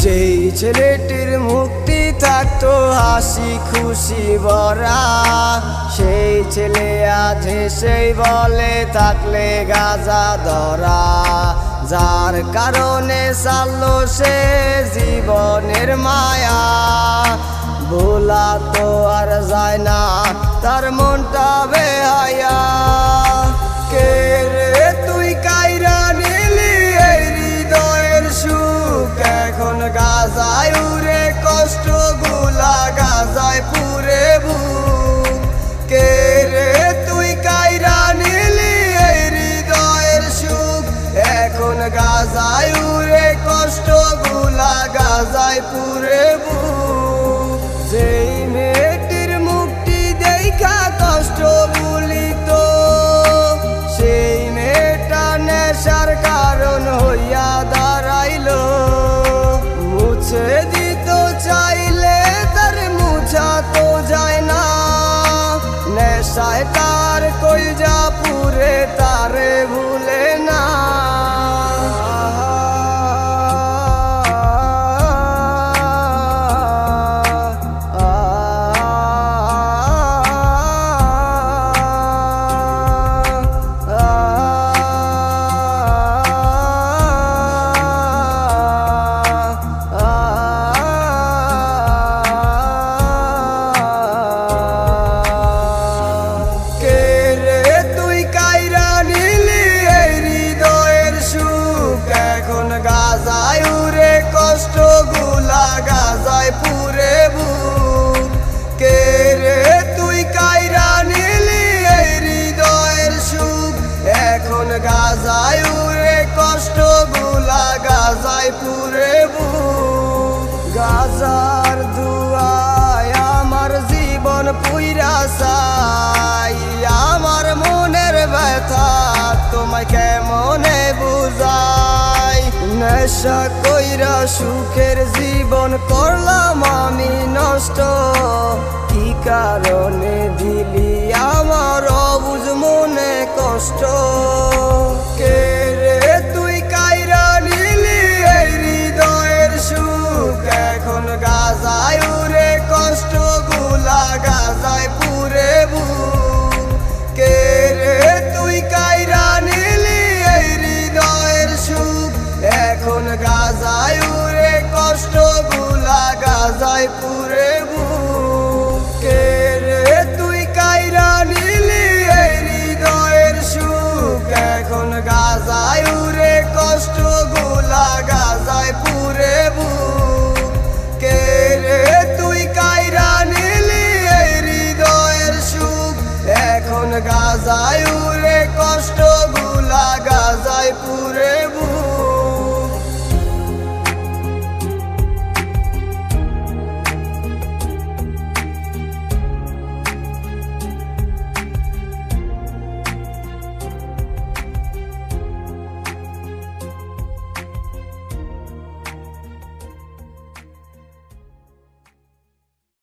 যেই ছেলেটির মুক্তি থাকতো হাসি খুশি ভরা, সেই ছেলে আজ সেই বলে থাকলে গাঁজা ধরা। যার কারণে চাললো সে জীবনের মায়া, ভোলা তো আর যায় না তার মনটা বেহায়া। কে রে তুই কাইরা নিলি এই হৃদয়ের সুখ, এখন গাজায় উড়ে কষ্ট গুলা গাজায় পুরে বুক। কে রে তুই কাইরা নিলি এই হৃদয়ের সুখ, এখন গাজায় উড়ে কষ্ট গুলা গাজায় পুরে বুক। যেই মেয়েটির মুক্তি দেখা কষ্ট ভুলিত, সেই মেয়েটা নেশার কারণ হইয়া দাঁড়াইল। মুছে দিত চাইলে তার মুছা তো যায় না, নেশায় তার কলজা পুরে তারে ভুলে না। গাজায় উড়ে কষ্ট গুলা গাজায় পুরে বুক। কে রে তুই কাইরা নিলি এই হৃদয়ের সুখ, এখন গাজায় উড়ে কষ্ট গুলা গাজায় পুরে বুক। গাজার দুয়ায় আমার জীবন পুইরা চাই, আমার মনের ব্যথা তোমায় কেমনে বুঝাই। নেশা কইরা সুখের জীবন করলাম আমি নষ্ট, কি কারণে দিলি আমার অবুঝ মনে কষ্ট। কে রে তুই কাইরা নিলি এই হৃদয়ের সুখ, এখন গাজায় উড়ে কষ্ট গুলা গাজায় পুরে বুক। কে রে তুই কাইরা নিলি এই হৃদয়ের সুখ, এখন গাজায় উড়ে কষ্ট গুলা গাজায় পুরে বুক। কে রে তুই কাইরা নিলি এই হৃদয়ের সুখ, এখন